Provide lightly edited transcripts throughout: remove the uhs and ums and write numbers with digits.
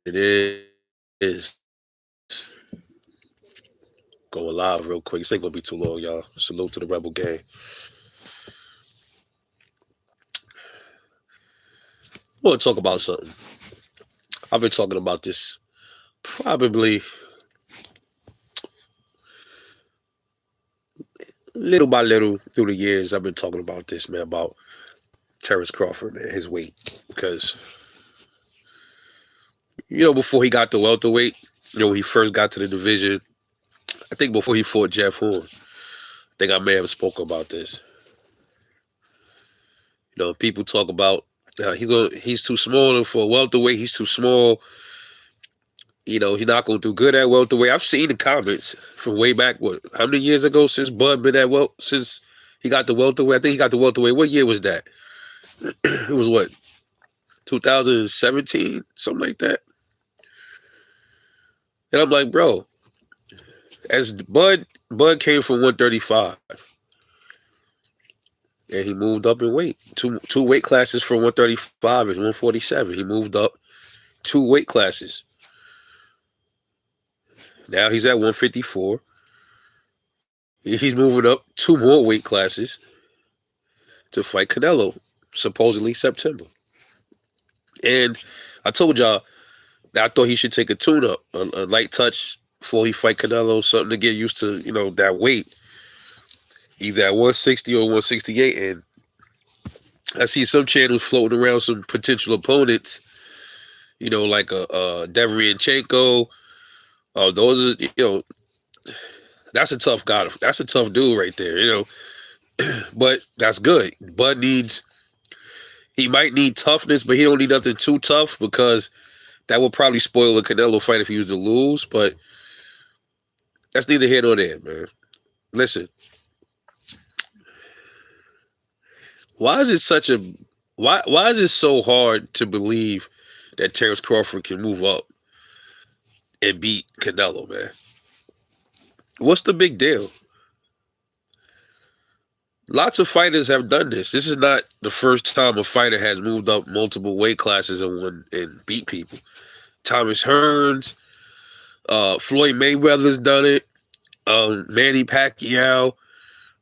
it is. Going live real quick. This ain't gonna be too long, y'all. Salute to the Rebel Gang. I want to talk about something. I've been talking about this probably little by little through the years. I've been talking about this, man, about Terence Crawford and his weight. Because, before he got the welterweight, when he first got to the division, I think before he fought Jeff Horn, I think I may have spoken about this. People talk about he's too small for a welterweight. He's too small. He's not going to do good at welterweight. I've seen the comments from way back. How many years ago since Bud been at since he got the welterweight? I think he got the welterweight. What year was that? It was what, 2017, something like that. And I'm like, bro, as Bud came from 135. And he moved up in weight. Two weight classes from 135 is 147. He moved up 2 weight classes. Now he's at 154. He's moving up 2 more weight classes to fight Canelo, supposedly September. And I told y'all that I thought he should take a tune-up, a light touch before he fight Canelo, something to get used to, that weight. Either at 160 or 168. And I see some channels floating around some potential opponents, like a Deverenchenko. Those are, that's a tough guy. That's a tough dude right there, But that's good. Bud he might need toughness, but he don't need nothing too tough because that would probably spoil the Canelo fight if he was to lose. But that's neither here nor there, man. Listen. Why is it so hard to believe that Terence Crawford can move up and beat Canelo, man? What's the big deal? Lots of fighters have done this. This is not the first time a fighter has moved up multiple weight classes and beat people. Thomas Hearns, Floyd Mayweather's done it. Manny Pacquiao,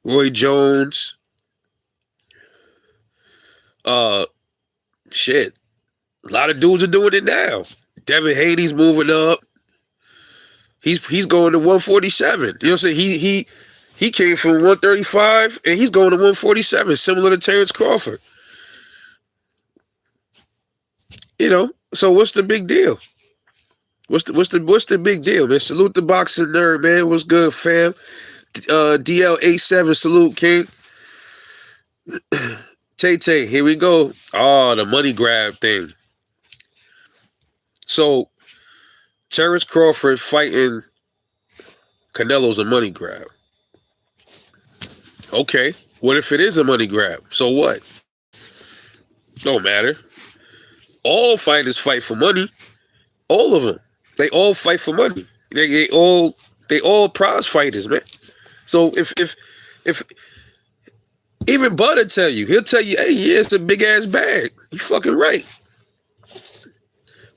Roy Jones. Shit. A lot of dudes are doing it now. Devin Haney's moving up. He's going to 147. You know what I'm saying? He came from 135 and he's going to 147, similar to Terence Crawford. So what's the big deal? What's the big deal, man? Salute the boxing nerd, man. What's good, fam? DL87, salute, King. Tay, here we go. Oh, the money grab thing. So, Terence Crawford fighting Canelo's a money grab. Okay, what if it is a money grab? So what? Don't matter. All fighters fight for money. All of them. They all fight for money. They all prize fighters, man. So if even Bud will tell you, he'll tell you, hey, yeah, it's a big ass bag. You fucking right.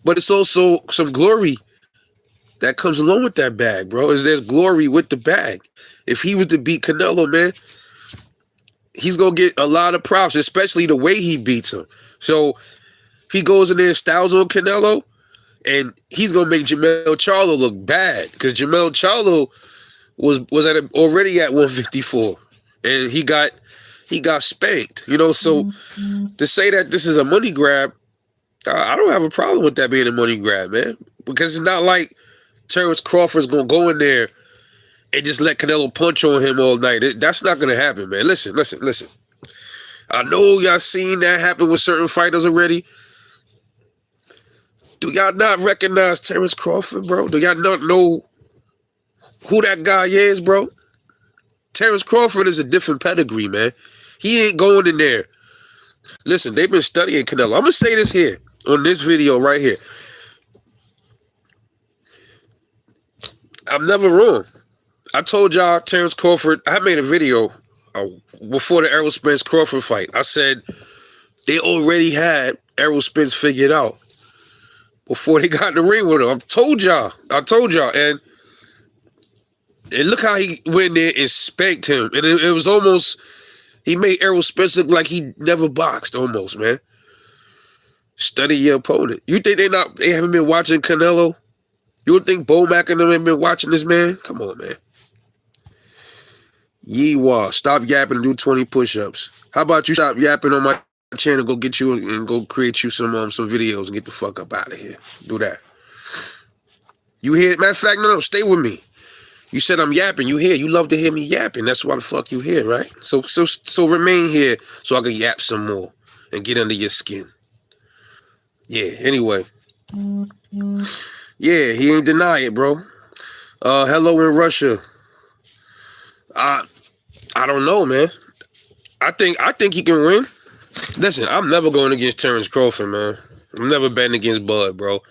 But it's also some glory that comes along with that bag, bro. There's glory with the bag. If he was to beat Canelo, man, he's gonna get a lot of props, especially the way he beats him. So he goes in there and styles on Canelo, and he's gonna make Jermell Charlo look bad because Jermell Charlo was already at 154, and he got spanked. So to say that this is a money grab, I don't have a problem with that being a money grab, man, because it's not like Terence Crawford's gonna go in there and just let Canelo punch on him all night. That's not gonna happen, man. Listen. I know y'all seen that happen with certain fighters already. Do y'all not recognize Terence Crawford, bro? Do y'all not know who that guy is, bro? Terence Crawford is a different pedigree, man. He ain't going in there. Listen, they've been studying Canelo. I'm gonna say this here on this video right here. I'm never wrong. I told y'all Terence Crawford, I made a video before the Errol Spence Crawford fight. I said they already had Errol Spence figured out. before they got in the ring with him. I told y'all. And look how he went there and spanked him. And it was almost, he made Errol Spence look like he never boxed almost, man. Study your opponent. You think they haven't been watching Canelo? You would think Bo Mack and them haven't been watching this man? Come on, man. Yeehaw. Stop yapping and do 20 push-ups. How about you stop yapping on my channel, go get you and go create you some videos and get the fuck up out of here. Do that. You hear? Matter of fact, no, stay with me. You said I'm yapping. You here? You love to hear me yapping. That's why the fuck you here, right? So remain here so I can yap some more and get under your skin. Yeah. Anyway. Yeah, he ain't deny it, bro. Hello in Russia. I don't know, man. I think he can win. Listen, I'm never going against Terence Crawford, man. I'm never betting against Bud, bro.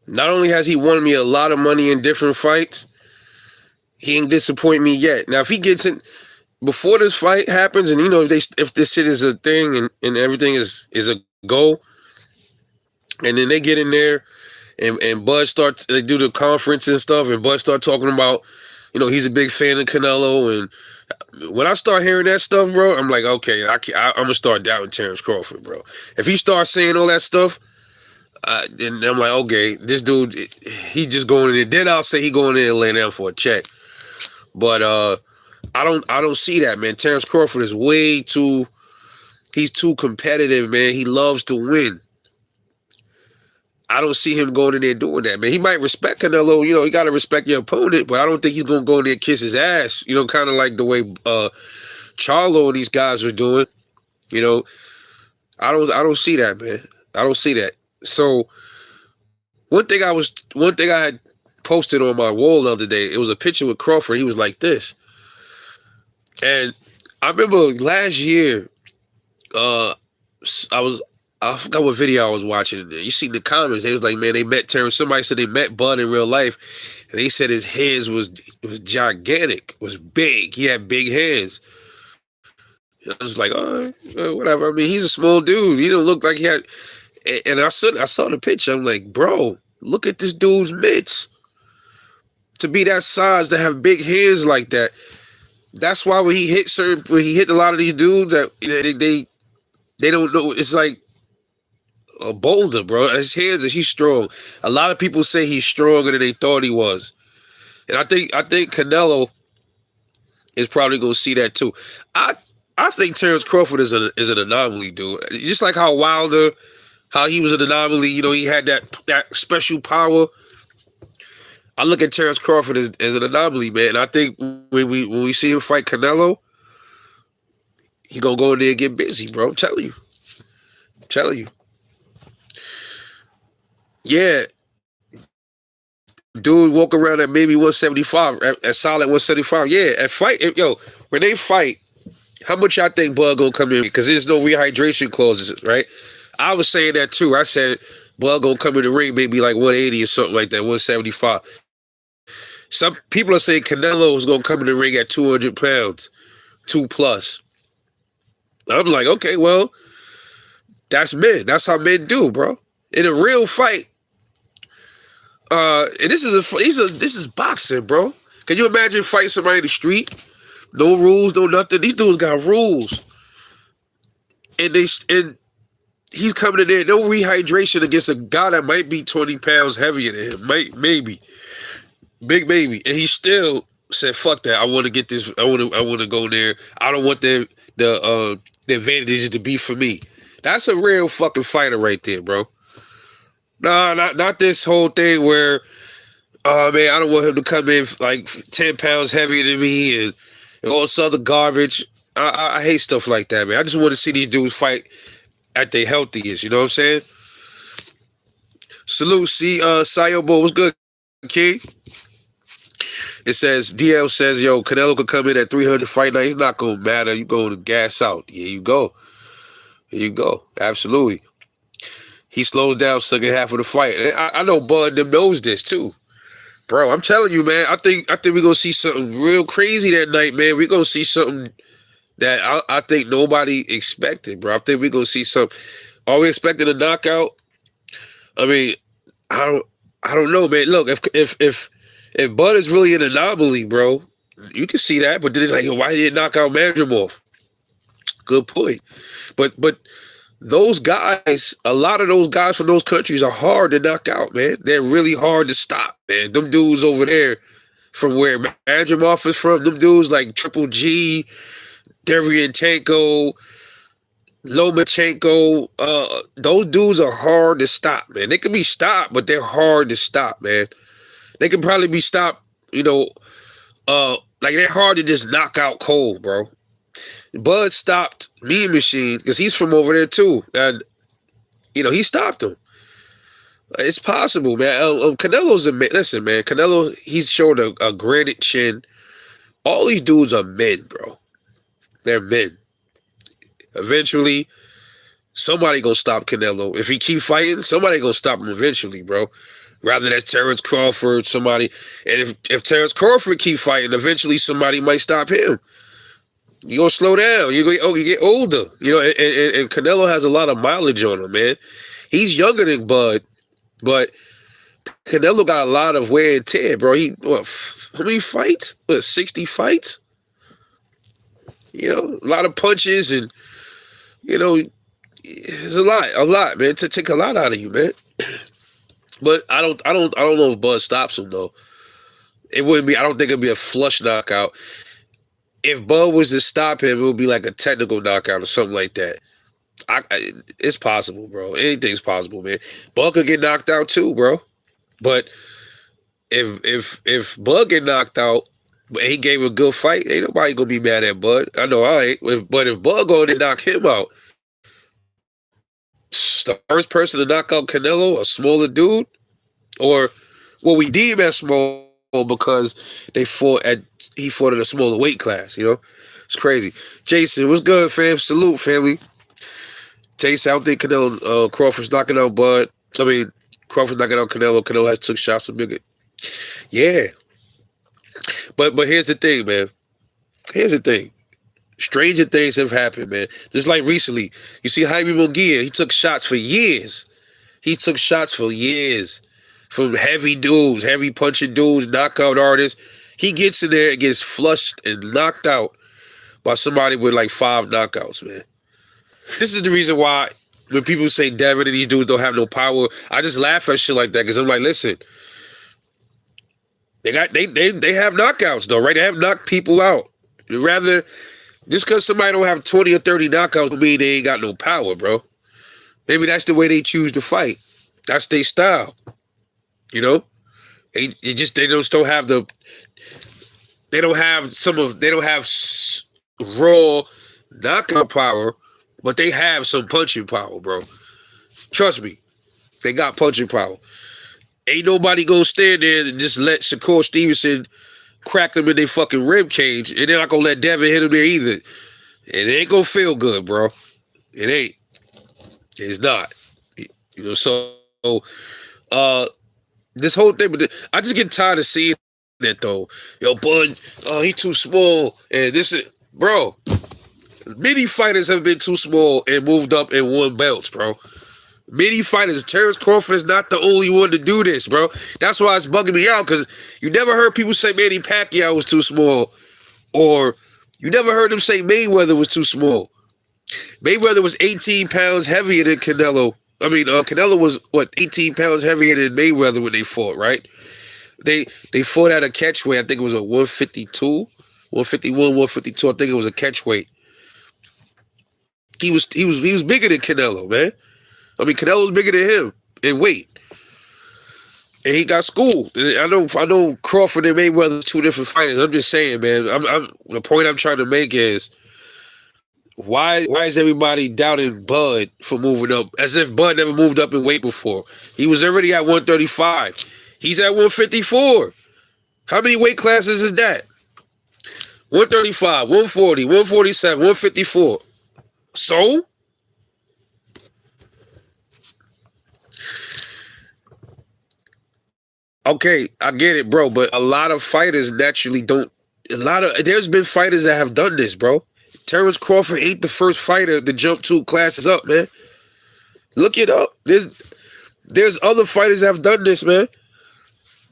Not only has he won me a lot of money in different fights, he ain't disappoint me yet. Now, if he gets in before this fight happens, and if this shit is a thing and everything is a go, and then they get in there and Bud they do the conference and stuff, and Bud start talking about, he's a big fan of Canelo, and when I start hearing that stuff, bro, I'm like, okay, I'm gonna start doubting Terence Crawford, bro. If he starts saying all that stuff, then I'm like, okay, this dude, he just going in there. Then I'll say he going in there and laying down for a check. But I don't see that, man. Terence Crawford is he's too competitive, man. He loves to win. I don't see him going in there doing that, man. He might respect Canelo, you got to respect your opponent, but I don't think he's going to go in there and kiss his ass, kind of like the way Charlo and these guys are doing. I don't see that, man. I don't see that. So one thing I had posted on my wall the other day, it was a picture with Crawford. He was like this. And I remember last year, I forgot what video I was watching. You see in the comments, they was like, man, they met Terence. Somebody said they met Bud in real life, and they said his hands was gigantic, was big. He had big hands. I was like, oh, whatever. I mean, he's a small dude. He don't look like he had. And I saw the picture. I'm like, bro, look at this dude's mitts. To be that size, to have big hands like that. That's why when he hit a lot of these dudes, that they don't know. It's like a boulder, bro. His hands, he's strong. A lot of people say he's stronger than they thought he was, and I think Canelo is probably gonna see that too. I think Terence Crawford is an anomaly, dude. Just like how Wilder, how he was an anomaly. He had that special power. I look at Terence Crawford as an anomaly, man. And I think when we see him fight Canelo, he gonna go in there and get busy, bro. I'm telling you. Yeah. Dude walk around at maybe 175, at solid 175. Yeah, at fight, when they fight, how much y'all think Bud gonna come in? Because there's no rehydration clauses, right? I was saying that too. I said Bud gonna come in the ring maybe like 180 or something like that, 175. Some people are saying Canelo is gonna come in the ring at 200 pounds, 2+. I'm like, okay, well, that's men. That's how men do, bro. In a real fight, and this is boxing, bro. Can you imagine fighting somebody in the street? No rules, no nothing. These dudes got rules, and he's coming in there, no rehydration against a guy that might be 20 pounds heavier than him, maybe, big maybe, and he still said, "Fuck that! I want to get this. I want to go there. I don't want the advantages to be for me." That's a real fucking fighter right there, bro. Nah, not this whole thing where, oh man, I don't want him to come in like 10 pounds heavier than me and all this other garbage. I hate stuff like that, man. I just want to see these dudes fight at their healthiest. You know what I'm saying? Salute, Sayobo, what's good, King? It says, DL says, yo, Canelo could come in at 300 fight night. He's not going to matter. You going to gas out. Here you go. Absolutely. He slows down second half of the fight. And I know Bud them knows this too. Bro, I'm telling you, man, I think we're going to see something real crazy that night, man. We're going to see something that I think nobody expected, bro. I think we're going to see something. Are we expecting a knockout? I mean, I don't I don't know, man. Look, if Bud is really an anomaly, bro, you can see that. But then like, why did it knock out Mandrimov? Good point. But those guys, a lot of those guys from those countries are hard to knock out, man. They're really hard to stop, man. Them dudes over there from where Mandrimov is from, them dudes like Triple G, Derevyanchenko, Lomachenko, those dudes are hard to stop, man. They can be stopped, but they're hard to stop, man. They can probably be stopped, like they're hard to just knock out cold, bro. Bud stopped Mean Machine because he's from over there too, and he stopped him. It's possible, man. Canelo's a man. Listen, man. Canelo, he's showed a granite chin. All these dudes are men, bro. They're men. Eventually, somebody gonna stop Canelo. If he keep fighting, somebody gonna stop him eventually, bro. Rather than Terence Crawford, somebody. And if Terence Crawford keep fighting, eventually somebody might stop him. You gonna slow down. You get older. And Canelo has a lot of mileage on him, man. He's younger than Bud, but Canelo got a lot of wear and tear, bro. How many fights? 60 fights? A lot of punches and it's a lot, man. To take a lot out of you, man. But I don't know if Bud stops him though. It wouldn't be. I don't think it'd be a flush knockout. If Bud was to stop him, it would be like a technical knockout or something like that. It's possible, bro. Anything's possible, man. Bud could get knocked out too, bro. But if Bud get knocked out, but he gave a good fight, ain't nobody gonna be mad at Bud. I know I ain't. But if Bud go and knock him out, the first person to knock out Canelo, a smaller dude, or what we deem as small because he fought in a smaller weight class. It's crazy. Jason, what's good, fam? Salute, family. Jason, I don't think Canelo Crawford's knocking out Bud. I mean, Crawford's knocking out Canelo. Canelo has took shots from Bigger. Yeah. But here's the thing, man. Here's the thing. Stranger things have happened, man. Just like recently, you see Jaime Munguia, he took shots for years. From heavy dudes, heavy punching dudes, knockout artists. He gets in there and gets flushed and knocked out by somebody with like 5 knockouts, man. This is the reason why when people say Devin and these dudes don't have no power, I just laugh at shit like that because I'm like, listen, they have knockouts though, right? They have knocked people out. Rather, just because somebody don't have 20 or 30 knockouts don't mean they ain't got no power, bro. Maybe that's the way they choose to fight. That's their style. They don't have raw knockout power, but they have some punching power, bro. Trust me, they got punching power. Ain't nobody gonna stand there and just let Shakur Stevenson crack them in their fucking rib cage, and they're not gonna let Devin hit him there either. And it ain't gonna feel good, bro. It ain't. It's not. So this whole thing, but I just get tired of seeing that though. Yo, Bud, he too small, and this is, bro. Many fighters have been too small and moved up and won belts, bro. Many fighters. Terence Crawford is not the only one to do this, bro. That's why it's bugging me out, because you never heard people say Manny Pacquiao was too small, or you never heard them say Mayweather was too small. Mayweather was 18 pounds heavier than Canelo. I mean, Canelo was, 18 pounds heavier than Mayweather when they fought, right? They fought at a catch weight. I think it was a 152, 151, 152. I think it was a catch weight. He was bigger than Canelo, man. I mean, Canelo's bigger than him in weight, and he got schooled. And I know Crawford and Mayweather are 2 different fighters. I'm just saying, man. The point I'm trying to make is why is everybody doubting Bud for moving up as if Bud never moved up in weight before? He was already at 135. He's at 154. How many weight classes is that? 135, 140, 147, 154. So? Okay, I get it, bro, but a lot of fighters naturally don't. There's been fighters that have done this, bro. Terence Crawford ain't the first fighter to jump 2 classes up, man. Look it up. There's other fighters that have done this, man.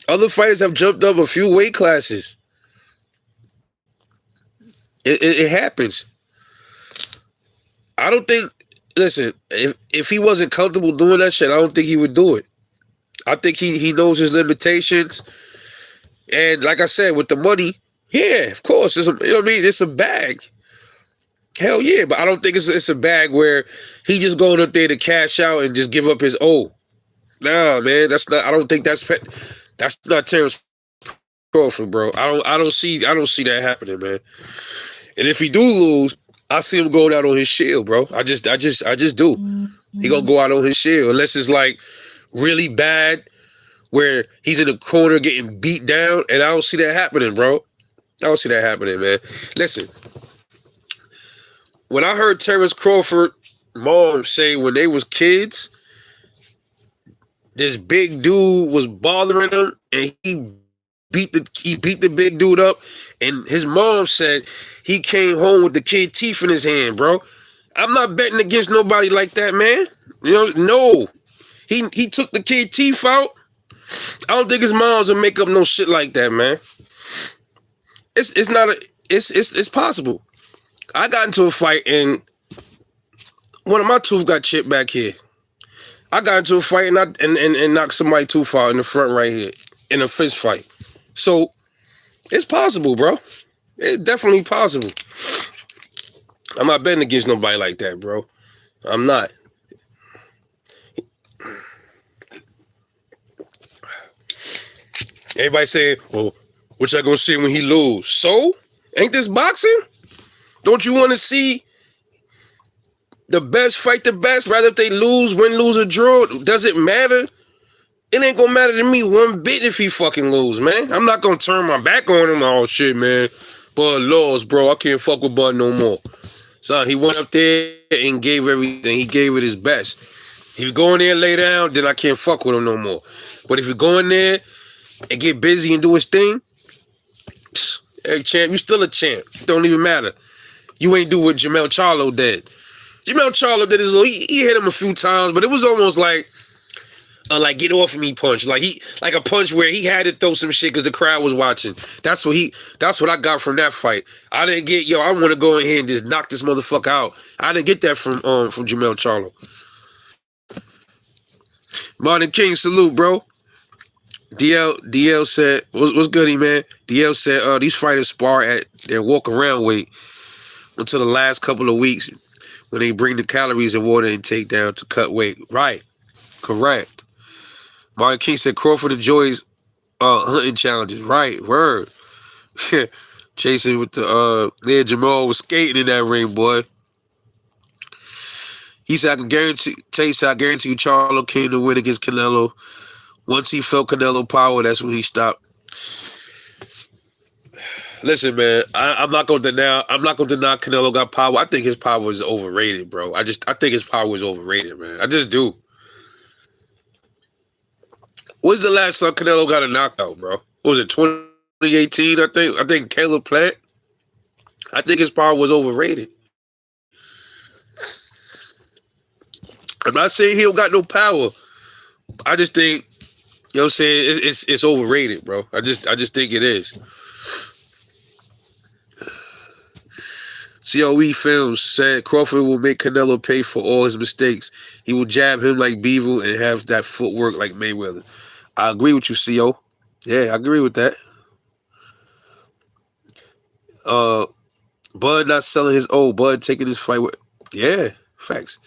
Other fighters have jumped up a few weight classes. It happens. I don't think. Listen, if he wasn't comfortable doing that shit, I don't think he would do it. I think he knows his limitations, and like I said, with the money, yeah, of course, you know what I mean. It's a bag. Hell yeah, but I don't think it's a bag where he just going up there to cash out and just give up his O. Nah, man, that's not. I don't think that's not Terence Crawford, bro. I don't see that happening, man. And if he do lose, I see him going out on his shield, bro. I just do. He gonna go out on his shield unless it's like really bad, where he's in the corner getting beat down, and I don't see that happening, bro. I don't see that happening, man. Listen, when I heard Terence Crawford mom say when they was kids, this big dude was bothering him, and he beat the big dude up, and his mom said he came home with the kid teeth in his hand, bro. I'm not betting against nobody like that, man. You know, no. He took the kid teeth out. I don't think his mom's will make up no shit like that, man. It's not a it's possible. I got into a fight and one of my tooth got chipped back here. I got into a fight and knocked somebody's tooth out in the front right here in a fist fight. So it's possible, bro. It's definitely possible. I'm not betting against nobody like that, bro. I'm not. Everybody saying, well, what y'all gonna see when he lose? So? Ain't this boxing? Don't you want to see the best fight the best? Rather if they lose, win, lose, or draw? Does it matter? It ain't gonna matter to me one bit if he fucking lose, man. I'm not gonna turn my back on him. Oh shit, man. Bud lost, bro. I can't fuck with Bud no more. So he went up there and gave everything. He gave it his best. If you go in there and lay down, then I can't fuck with him no more. But if you go in there and get busy and do his thing, hey, champ, you still a champ. It don't even matter. You ain't do what Jermell Charlo did. Jermell Charlo did his little, he hit him a few times, but it was almost like get off of me punch. Like a punch where he had to throw some shit because the crowd was watching. That's what I got from that fight. I didn't get, I want to go in here and just knock this motherfucker out. I didn't get that from Jermell Charlo. Martin King, salute, bro. DL said, what's goody, man? DL said, these fighters spar at their walk-around weight until the last couple of weeks when they bring the calories and water intake down to cut weight. Right. Correct. Martin King said Crawford enjoys hunting challenges. Right. Word. Chasing with the, Jamal was skating in that ring, boy. He said, I guarantee you Charlo came to win against Canelo. Once he felt Canelo power, that's when he stopped. Listen, man, I'm not gonna deny Canelo got power. I think his power is overrated, bro. I think his power is overrated, man. I just do. When's the last time Canelo got a knockout, bro? What was it, 2018? I think Caleb Plant. I think his power was overrated. I'm not saying he don't got no power. I just think, you know what I'm saying, it's overrated, bro. I just think it is. COE Films said Crawford will make Canelo pay for all his mistakes. He will jab him like Beaver and have that footwork like Mayweather. I agree with you, CO. Yeah, I agree with that. Bud not selling his old. Bud taking his fight with... Yeah, facts.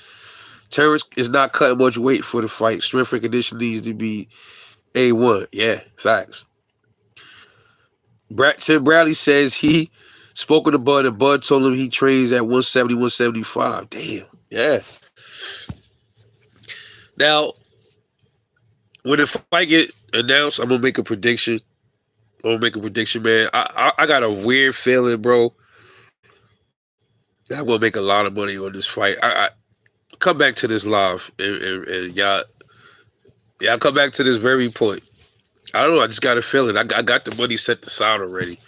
Terrence is not cutting much weight for the fight. Strength and conditioning needs to be A1. Yeah, facts. Tim Bradley says he spoken to Bud and Bud told him he trains at 170, 175. Damn. Yeah. Now, when the fight get announced, I'm going to make a prediction. Man. I got a weird feeling, bro, that I'm going to make a lot of money on this fight. I come back to this live and y'all come back to this very point. I don't know. I just got a feeling. I got the money set aside already.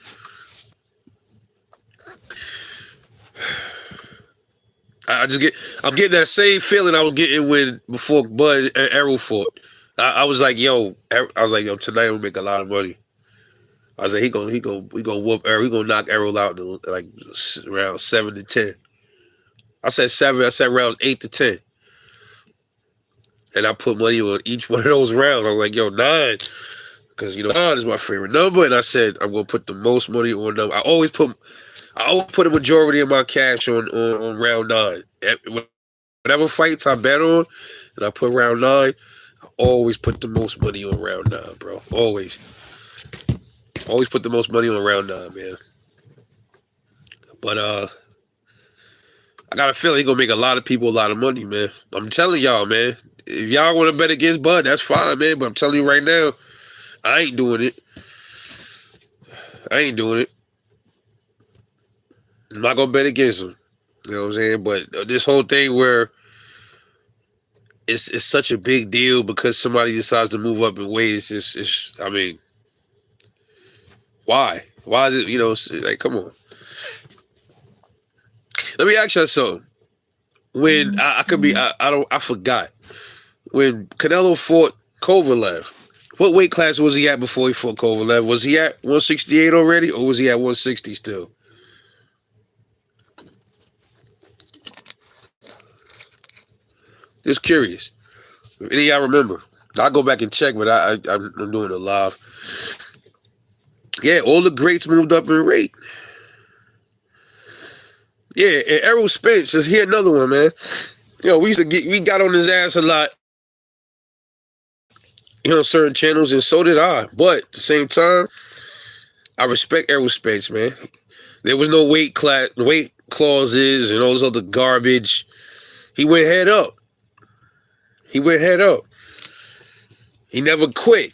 I'm getting that same feeling I was getting before Bud and Errol fought. I was like, yo, tonight we'll make a lot of money. I was like, we gonna whoop Errol. We gonna knock Errol out to like around 7 to 10. I said 7. I said rounds 8 to 10, and I put money on each one of those rounds. I was like, yo, 9, because 9 is my favorite number, and I said I'm gonna put the most money on number. I always put a majority of my cash on round 9. Whatever fights I bet on, and I put round 9. I always put the most money on round 9, bro. Always put the most money on round 9, man. But I got a feeling he gonna make a lot of people a lot of money, man. I'm telling y'all, man. If y'all want to bet against Bud, that's fine, man. But I'm telling you right now, I ain't doing it. I'm not gonna bet against him. You know what I'm saying? But this whole thing where it's such a big deal because somebody decides to move up in weight. I mean, why? Why is it? Like, come on. Let me ask you something. When I forgot when Canelo fought Kovalev. What weight class was he at before he fought Kovalev? Was he at 168 already, or was he at 160 still? Just curious. If any of y'all remember? I'll go back and check, but I'm doing it live. Yeah, all the greats moved up in rate. Yeah, and Errol Spence is here. Another one, man. We got on his ass a lot. Certain channels, and so did I. But at the same time, I respect Errol Spence, man. There was no weight clauses, and all this other garbage. He went head up. He never quit.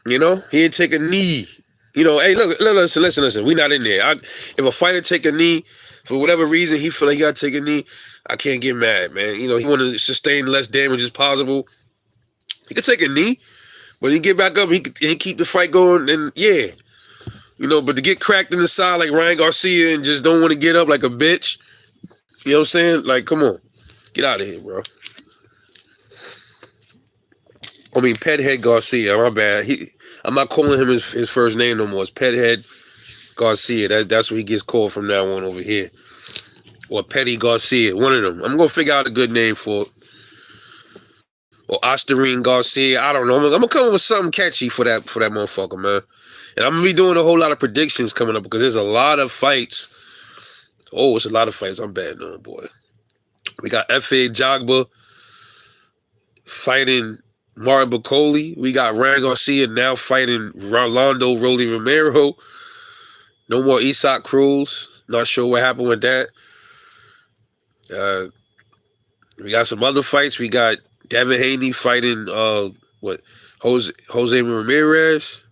He didn't take a knee. Hey, look, listen. We not in there. If a fighter take a knee, for whatever reason, he feel like he got to take a knee, I can't get mad, man. He want to sustain less damage as possible. He could take a knee, but he get back up, he keep the fight going, and yeah. But to get cracked in the side like Ryan Garcia and just don't want to get up like a bitch, you know what I'm saying? Like, come on. Get out of here, bro. I mean, Pethead Garcia, my bad. I'm not calling him his first name no more. It's Pethead Garcia. That's what he gets called from now on over here. Or Petty Garcia, one of them. I'm going to figure out a good name for it. Or Osterine Garcia. I don't know. I'm going to come up with something catchy for that motherfucker, man. And I'm going to be doing a whole lot of predictions coming up because there's a lot of fights. Oh, it's a lot of fights. I'm bad on, boy. We got F.A. Jogba fighting Martin Bacoli. We got Ryan Garcia now fighting Rolando Rolly Romero. No more Isaac Cruz. Not sure what happened with that. We got some other fights. We got Devin Haney fighting Jose Ramirez.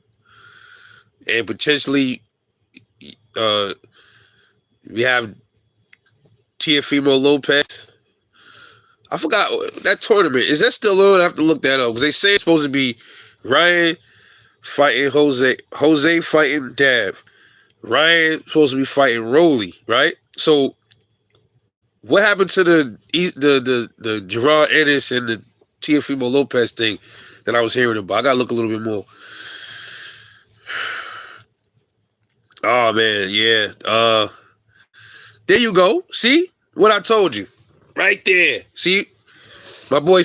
And potentially we have Teofimo Lopez. I forgot that tournament. Is that still on? I have to look that up because they say it's supposed to be Ryan fighting Jose fighting Dav. Ryan supposed to be fighting Rolly, right? So what happened to the Gerard Ennis and the Teofimo Lopez thing that I was hearing about? I gotta look a little bit more. Oh man, yeah. There you go. See what I told you, right there. See, my boy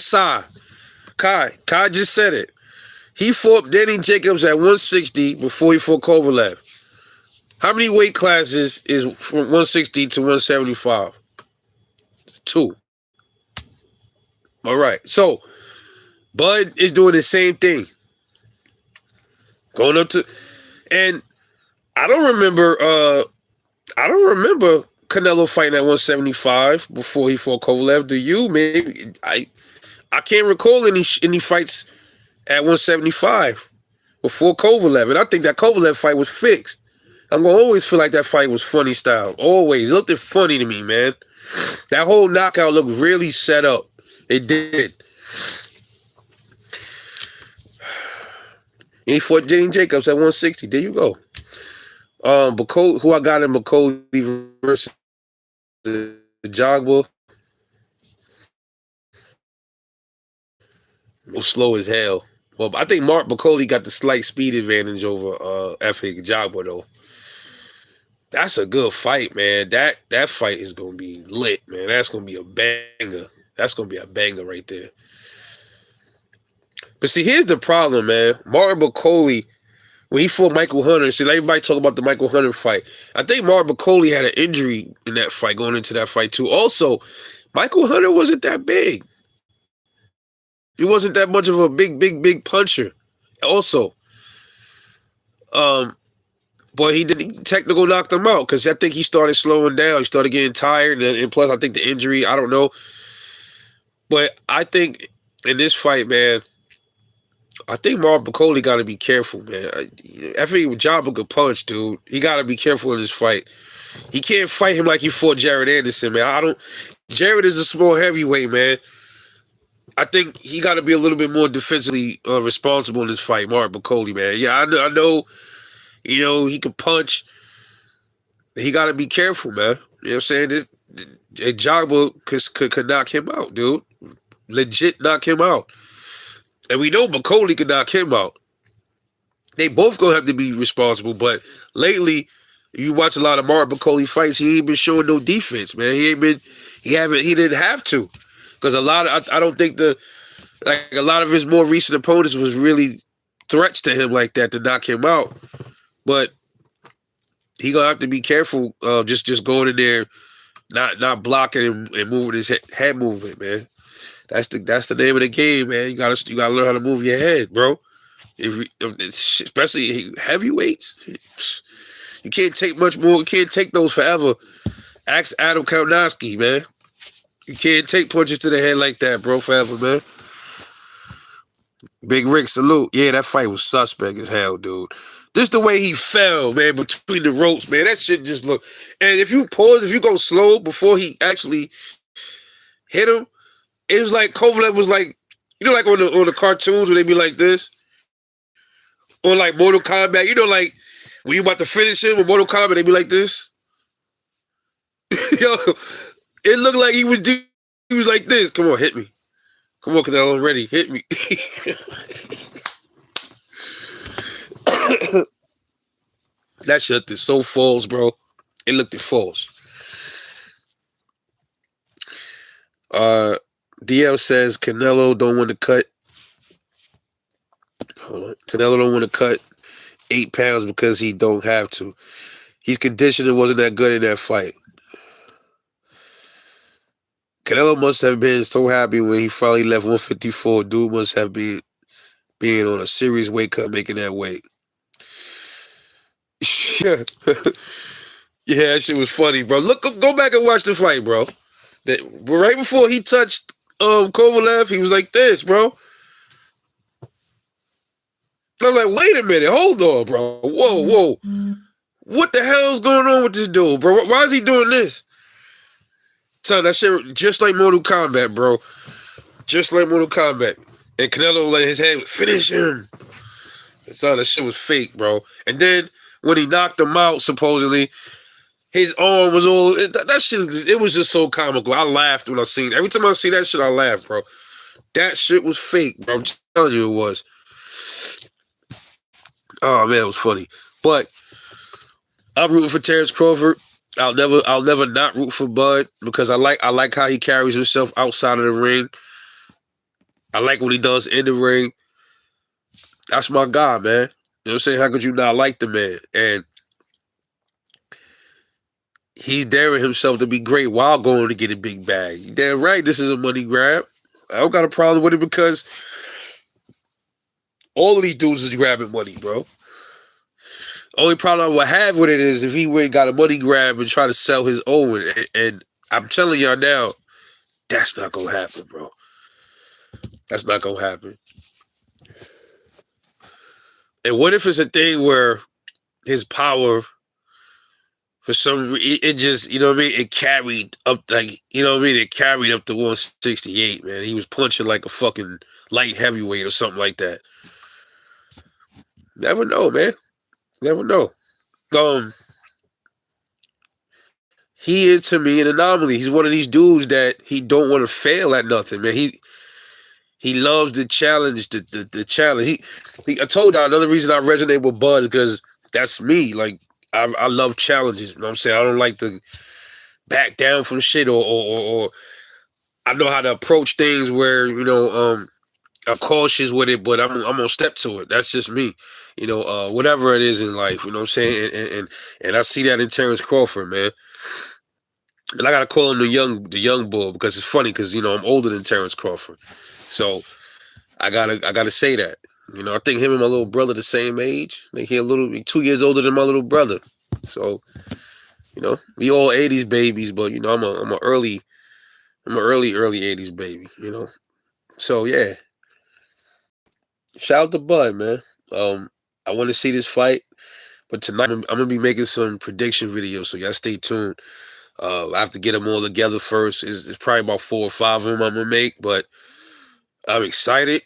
Kai just said it. He fought Danny Jacobs at 160 before he fought Kovalev. How many weight classes is from 160 to 175? 2. All right. So Bud is doing the same thing. Going up to, and I don't remember Canelo fighting at 175 before he fought Kovalev. Do you? Maybe I can't recall any fights at 175 before Kovalev, and I think that Kovalev fight was fixed. I'm gonna always feel like that fight was funny style. Always. It looked funny to me, man. That whole knockout looked really set up. It did. And he fought Danny Jacobs at 160. There you go. Who I got in Bacoli versus the Jogba. was slow as hell. Well, I think Mark McCauley got the slight speed advantage over F.A. Jagba though. That's a good fight, man. That fight is gonna be lit, man. That's gonna be a banger. That's gonna be a banger right there. But see, here's the problem, man. Martin McCauley, when he fought Michael Hunter, see, everybody talk about the Michael Hunter fight. I think Martin McCauley had an injury in that fight, going into that fight too. Also, Michael Hunter wasn't that big. He wasn't that much of a big puncher. Also, but he did technical knocked him out because I think he started slowing down. He started getting tired, and plus I think the injury. I don't know, but I think in this fight, man, I think Mark McCauley got to be careful, man. I think Jabba could punch, dude. He got to be careful in this fight. He can't fight him like he fought Jared Anderson, man. I don't. Jared is a small heavyweight, man. I think he got to be a little bit more defensively responsible in this fight, Mark McCauley, man. Yeah, I know. You know, he could punch. He got to be careful, man. You know what I'm saying? This Jagba could knock him out, dude. Legit knock him out. And we know McCauley could knock him out. They both gonna have to be responsible. But lately, you watch a lot of Mark McCauley fights. He ain't been showing no defense, man. He didn't have to, because I don't think a lot of his more recent opponents was really threats to him like that to knock him out. But he gonna have to be careful, just going in there, not blocking and moving his head movement, man. That's the name of the game, man. You gotta learn how to move your head, bro. Especially heavyweights, you can't take much more. You can't take those forever. Ask Adam Kaunowski, man. You can't take punches to the head like that, bro, forever, man. Big Rick, salute. Yeah, that fight was suspect as hell, dude. Just the way he fell, man, between the ropes, man. That shit just look. And if you go slow before he actually hit him, it was like Kovalev was like, like on the cartoons where they be like this, or like Mortal Kombat. Like when you about to finish him with Mortal Kombat, they be like this. Yo, it looked like he was like this. Come on, hit me. Come on, Canelo, I'm ready. Hit me. That shit looked so false, bro. It looked false. DL says Canelo don't want to cut. Hold on. Canelo don't want to cut 8 pounds because he don't have to. His conditioning wasn't that good in that fight. Canelo must have been so happy when he finally left 154. Dude must have been being on a serious weight cut, making that weight. Yeah, yeah, that shit was funny, bro. Go back and watch the fight, bro. Right before he touched Kovalev, he was like this, bro. I was like, wait a minute, hold on, bro. Whoa. What the hell's going on with this dude, bro? Why is he doing this? Son, that shit just like Mortal Kombat, bro. Just like Mortal Kombat. And Canelo let his head finish him. Son, that shit was fake, bro. And then when he knocked him out, supposedly, his arm was all that shit. It was just so comical. I laughed when I seen it. Every time I see that shit, I laugh, bro. That shit was fake, bro. I'm telling you, it was. Oh man, it was funny. But I'm rooting for Terence Crawford. I'll never not root for Bud because I like how he carries himself outside of the ring. I like what he does in the ring. That's my guy, man. You know what I'm saying? How could you not like the man? And he's daring himself to be great while going to get a big bag. You damn right, this is a money grab. I don't got a problem with it because all of these dudes is grabbing money, bro. Only problem I would have with it is if he went and got a money grab and try to sell his own. And I'm telling y'all now, that's not going to happen, bro. That's not going to happen. And what if it's a thing where his power, for some reason, it just, you know what I mean? It carried up, like, you know what I mean? It carried up to 168, man. He was punching like a fucking light heavyweight or something like that. Never know, man. Never know. He is, to me, an anomaly. He's one of these dudes that he don't want to fail at nothing, man. He loves the challenge, the challenge. I told you another reason I resonate with Bud is because that's me. Like I love challenges. You know what I'm saying? I don't like to back down from shit or I know how to approach things where, I'm cautious with it, but I'm gonna step to it. That's just me. Whatever it is in life, you know what I'm saying? And I see that in Terence Crawford, man. And I gotta call him the young bull because it's funny because I'm older than Terence Crawford. So I gotta say that. I think him and my little brother the same age. Like he 2 years older than my little brother. So, we all '80s babies, but I'm a early '80s baby. So yeah. Shout out to Bud, man. I want to see this fight, but tonight I'm gonna be making some prediction videos, so y'all stay tuned. I have to get them all together first. It's probably about 4 or 5 of them I'm gonna make, but I'm excited.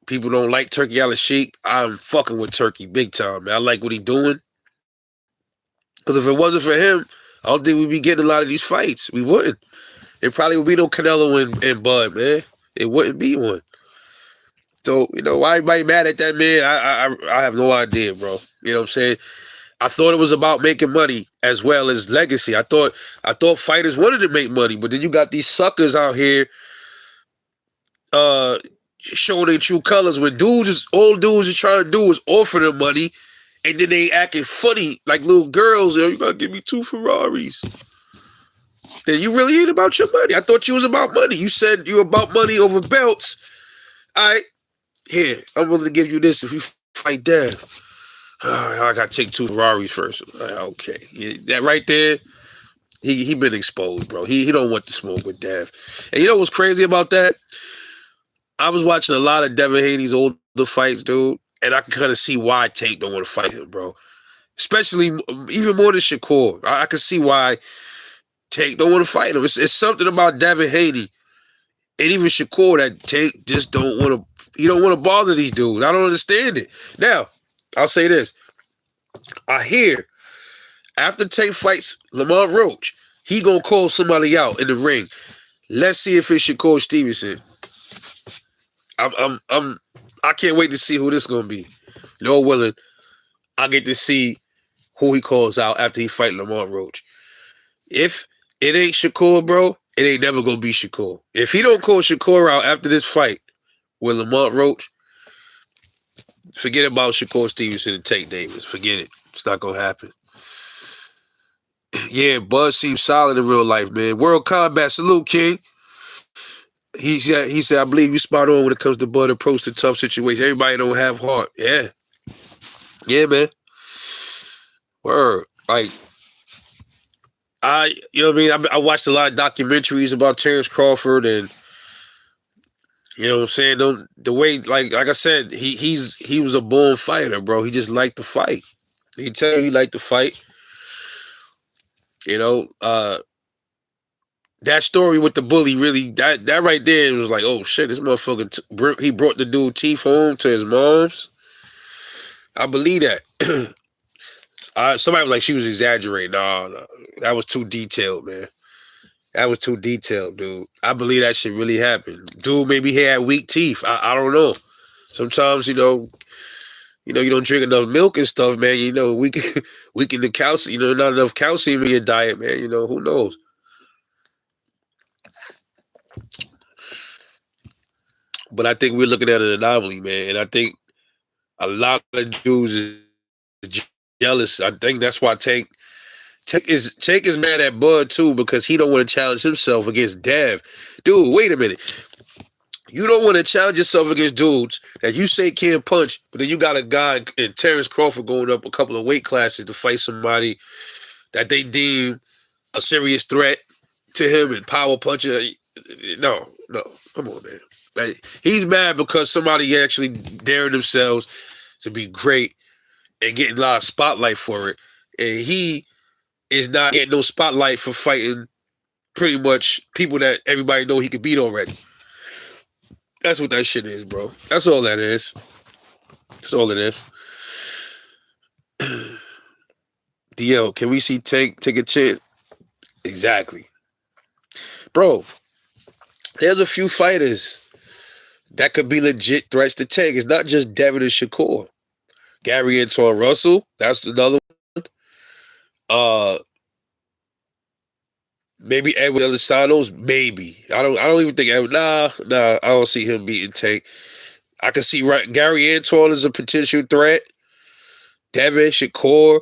People don't like Turkey Al-Sheikh. I'm fucking with Turkey big time, man. I like what he doing. Because if it wasn't for him, I don't think we'd be getting a lot of these fights. We wouldn't. It probably would be no Canelo and Bud, man. It wouldn't be one. So, why everybody mad at that man? I have no idea, bro. You know what I'm saying? I thought it was about making money as well as legacy. I thought fighters wanted to make money, but then you got these suckers out here showing their true colors when all dudes are trying to do is offer them money, and then they acting funny like little girls. You gotta give me 2 Ferraris. Then you really ain't about your money. I thought you was about money. You said you about money over belts. All right, here, I'm willing to give you this if you fight Dev. I gotta take 2 Ferraris first. Okay, that right there, he been exposed, bro. He don't want to smoke with Dev. And you know what's crazy about that? I was watching a lot of Devin Haney's older fights, dude, and I can kind of see why Tank don't want to fight him, bro. Especially even more than Shakur. I can see why Tank don't want to fight him. It's something about Devin Haney and even Shakur that Tank just don't want to. He don't want to bother these dudes. I don't understand it. Now, I'll say this. I hear after Tank fights Lamont Roach, he gonna call somebody out in the ring. Let's see if it's Shakur Stevenson. I can't wait to see who this is gonna be. Lord willing, I get to see who he calls out after he fight Lamont Roach. If it ain't Shakur, bro, it ain't never gonna be Shakur. If he don't call Shakur out after this fight with Lamont Roach, forget about Shakur Stevenson and Tank Davis. Forget it. It's not gonna happen. Yeah, Bud seems solid in real life, man. World Combat, salute, King. He said, I believe you spot on when it comes to Bud approach to tough situations. Everybody don't have heart. Yeah. Yeah, man. Word. Like, you know what I mean? I watched a lot of documentaries about Terence Crawford, and you know what I'm saying? The way, like I said, he was a born fighter, bro. He just liked to fight. He tell you he liked to fight. That story with the bully really that right there was like, oh shit, this motherfucker he brought the dude teeth home to his mom's. I believe that. Somebody was like she was exaggerating. No, that was too detailed, man. That was too detailed, dude. I believe that shit really happened. Dude, maybe he had weak teeth. I don't know. Sometimes you don't drink enough milk and stuff, man. Weaken the calcium. Not enough calcium in your diet, man. Who knows? But I think we're looking at an anomaly, man. And I think a lot of dudes is jealous. I think that's why Tank is mad at Bud too, because he don't want to challenge himself against Dev. Dude, wait a minute. You don't want to challenge yourself against dudes that you say can't punch, but then you got a guy in Terence Crawford going up a couple of weight classes to fight somebody that they deem a serious threat to him and power puncher. No, come on, man. Like, he's mad because somebody actually daring themselves to be great and getting a lot of spotlight for it. And he is not getting no spotlight for fighting pretty much people that everybody know he could beat already. That's what that shit is, bro. That's all that is. That's all it is. DL, can we see Tank take a chance? Exactly. Bro, there's a few fighters that could be legit threats to Tank. It's not just Devin and Shakur. Gary Antoine Russell, that's another one. Maybe Edwin Elisanos, maybe. I don't even think Edwin. Nah, I don't see him beating Tank. I can see Gary Antoine as a potential threat. Devin, Shakur.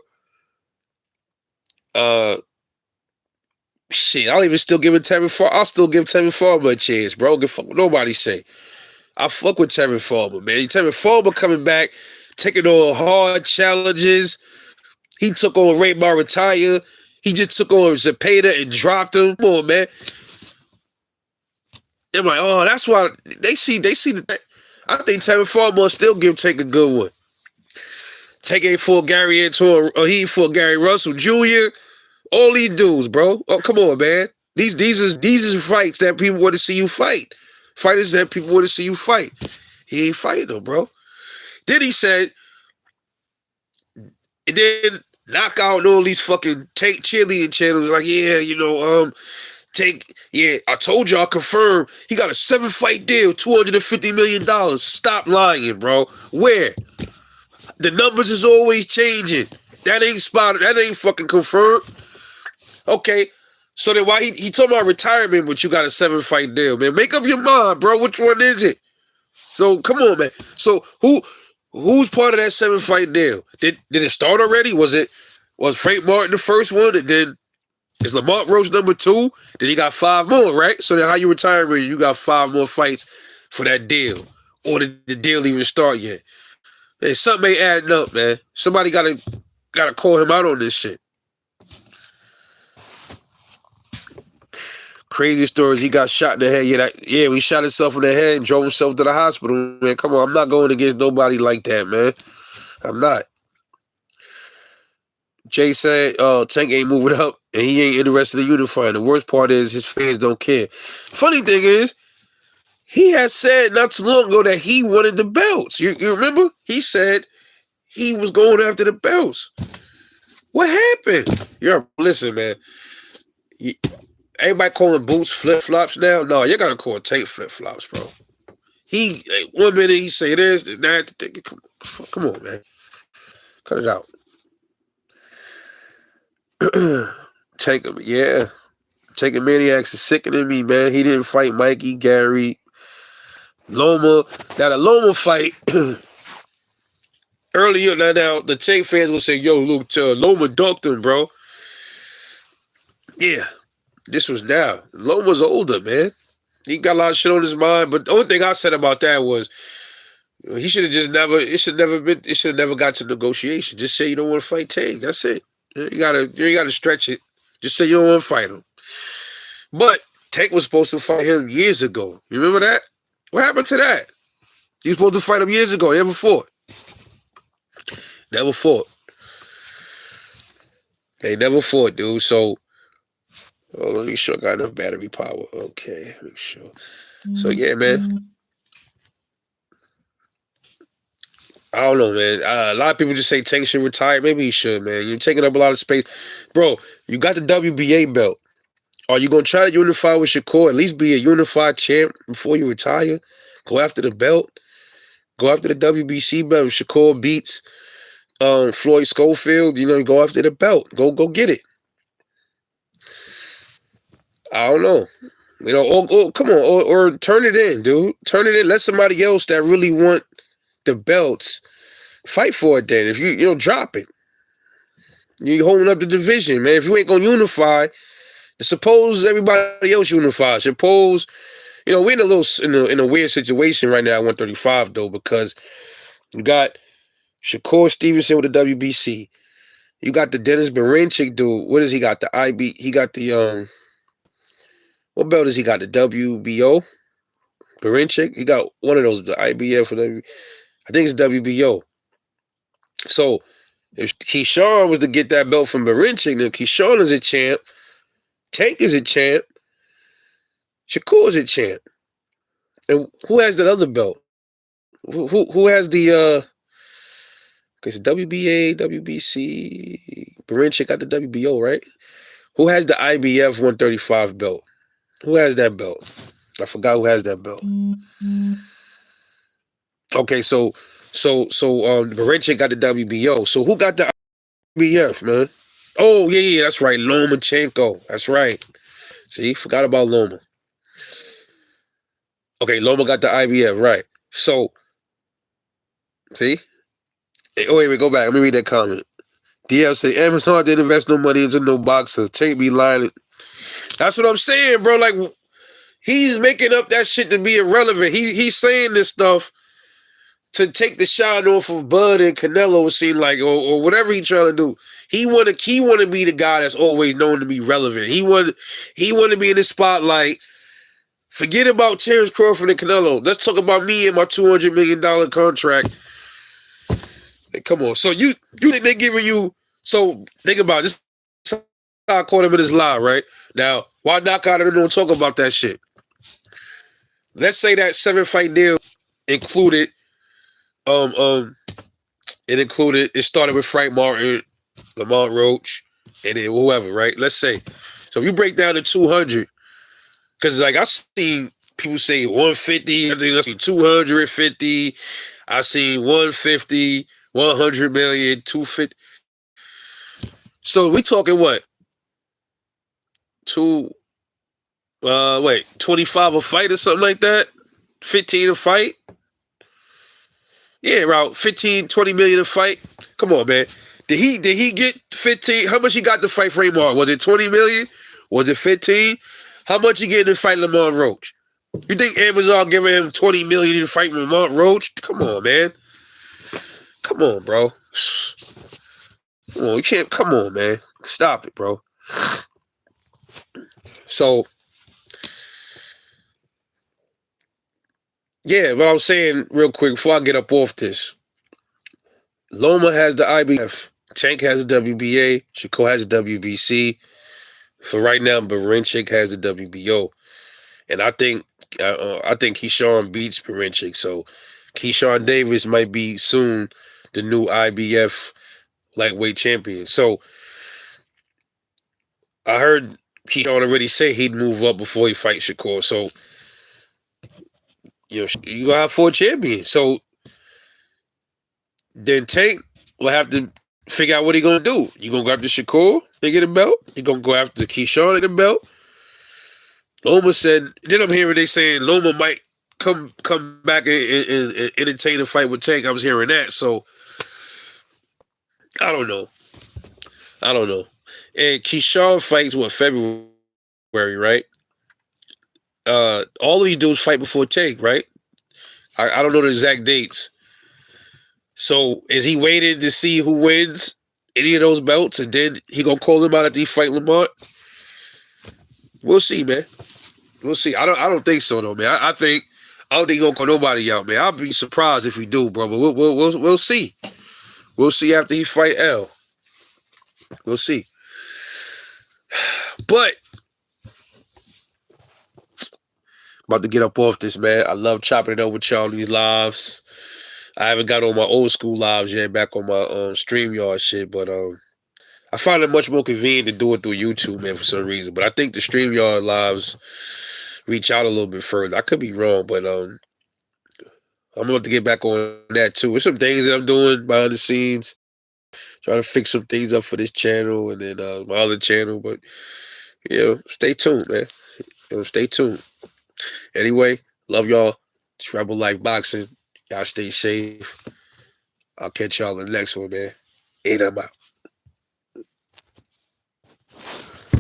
Shit, I'll even still give it Tevin Farmer. I'll still give Tevin Farmer a chance, bro. Give fuck what nobody say. I fuck with Tevin Farmer, man. Tevin Farmer coming back, taking on hard challenges. He took on Raymar Retire. He just took on Zepeda and dropped him. Come on, man. I'm like, oh, that's why they see the. I think Tevin Farmer will still take a good one. Take it for Gary Antoine, or he for Gary Russell Jr. All these dudes, bro. Oh, come on, man. These is fights that people want to see you fight. Fighters that people want to see you fight. He ain't fighting them, bro. Then he said, and then knock out all these fucking Tank cheerleading channels. Like, yeah, Tank, yeah, I told you, I confirmed. He got a 7-fight deal, $250 million. Stop lying, bro. Where? The numbers is always changing. That ain't spotted. That ain't fucking confirmed. Okay. So then why he told about retirement, but you got a 7-fight deal, man? Make up your mind, bro. Which one is it? So come on, man. So who's part of that 7-fight deal? Did it start already? Was Frank Martin the first one, and then is Lamont Roach number 2? Then he got 5 more, right? So then how you retire when you got 5 more fights for that deal, or did the deal even start yet? Hey, something ain't adding up, man. Somebody gotta call him out on this shit. Crazy stories. He got shot in the head. Yeah, he shot himself in the head and drove himself to the hospital. Man, come on. I'm not going against nobody like that, man. I'm not. Jay said, Tank ain't moving up and he ain't interested in unifying. The worst part is his fans don't care. Funny thing is, he has said not too long ago that he wanted the belts. You remember? He said he was going after the belts. What happened? Listen, man. Everybody calling boots flip-flops now? No, you gotta call Tank flip-flops, bro. One minute he say this, and that. Come on, man. Cut it out. Tank him, yeah. Tank Maniacs is sickening me, man. He didn't fight Mikey, Gary, Loma. Now the Loma fight earlier. Now the Tank fans will say, "Yo, look, Loma ducked him, bro." Yeah. This was now. Loma's older, man. He got a lot of shit on his mind. But the only thing I said about that was he should have just never. It should have never got to negotiation. Just say you don't want to fight Tank. That's it. You gotta stretch it. Just say you don't want to fight him. But Tank was supposed to fight him years ago. You remember that? What happened to that? He was supposed to fight him years ago. Never fought. Never fought. They never fought, dude. So. Oh, let me sure I got enough battery power. Okay, make sure. So yeah, man. I don't know, man. A lot of people just say Tank should retire. Maybe he should, man. You're taking up a lot of space, bro. You got the WBA belt. Are you gonna try to unify with Shakur? At least be a unified champ before you retire. Go after the belt. Go after the WBC belt. If Shakur beats Floyd Schofield, go after the belt. Go get it. I don't know. Come on, or turn it in, dude. Turn it in. Let somebody else that really want the belts fight for it then. If you drop it. You're holding up the division, man. If you ain't gonna unify, suppose everybody else unifies. Suppose, we're in a weird situation right now at 135 though, because you got Shakur Stevenson with the WBC. You got the Dennis Berinchik dude. What does he got? The IB. He got the What belt does he got? The WBO? Berinchik? He got one of those, the IBF or I think it's WBO. So if Keyshawn was to get that belt from Berinchik, then Keyshawn is a champ. Tank is a champ. Shakur is a champ. And who has that other belt? Who has the it's WBA, WBC, Berinchik got the WBO, right? Who has the IBF 135 belt? Who has that belt? I forgot who has that belt. Okay, Barenchik got the WBO. So who got the IBF, man? Oh yeah, that's right, Lomachenko. That's right. See, forgot about Loma. Okay, Loma got the IBF, right? So see, oh wait, go back. Let me read that comment. DL say Amazon didn't invest no money into no boxer. Tank be lying. That's what I'm saying, bro. Like he's making up that shit to be irrelevant. He's saying this stuff to take the shine off of Bud and Canelo. It seemed like, or whatever he's trying to do. He want to be the guy that's always known to be relevant. He want to be in the spotlight. Forget about Terence Crawford and Canelo. Let's talk about me and my $200 million contract. Hey, come on. So you think they're giving you? So think about this. I caught him in his lie, right? Now, why knock out and don't talk about that shit? Let's say that 7-fight deal included, it started with Frank Martin, Lamont Roach, and then whoever, right? Let's say. So if you break down to 200, because like I seen people say 150, I think I seen 250, I seen 150, 100 million, 250. So we talking what? 25 a fight or something like that? 15 a fight? Yeah, around 15, 20 million a fight. Come on, man. Did he get 15? How much he got to fight Fremont? Was it 20 million? Was it 15? How much he get to fight Lamont Roach? You think Amazon giving him 20 million to fight Lamont Roach? Come on, man. Come on, bro. Come on, you can't. Come on, man. Stop it, bro. So, yeah, what I was saying real quick before I get up off this. Loma has the IBF. Tank has the WBA. Shakur has the WBC. So right now, Barenchik has the WBO. And I think Keyshawn beats Barenchik. So Keyshawn Davis might be soon the new IBF lightweight champion. So I heard Keyshawn already say he'd move up before he fights Shakur. So you gonna have 4 champions. So then Tank will have to figure out what he gonna do. You gonna go after Shakur and get a belt? You gonna go after Keyshawn and get a belt? Loma said. Then I'm hearing they saying Loma might come back and entertain a fight with Tank. I was hearing that. So I don't know. And Keyshawn fights February, right? All these dudes fight before Tank, right? I don't know the exact dates. So is he waiting to see who wins any of those belts, and then he gonna call him out at the fight Lamont? We'll see, man. We'll see. I don't think so though, man. I don't think he gonna call nobody out, man. I'll be surprised if we do, bro. But we'll see. We'll see after he fight L. We'll see. But about to get up off this, man. I love chopping it up with y'all these lives. I haven't got on my old school lives yet, back on my StreamYard shit, but I find it much more convenient to do it through YouTube, man, for some reason. But I think the StreamYard lives reach out a little bit further. I could be wrong, but I'm about to get back on that too. There's some things that I'm doing behind the scenes, trying to fix some things up for this channel and then my other channel. But stay tuned, man. Stay tuned. Anyway, love y'all. It's Rebel Life Boxing. Y'all stay safe. I'll catch y'all in the next one, man. And I'm out.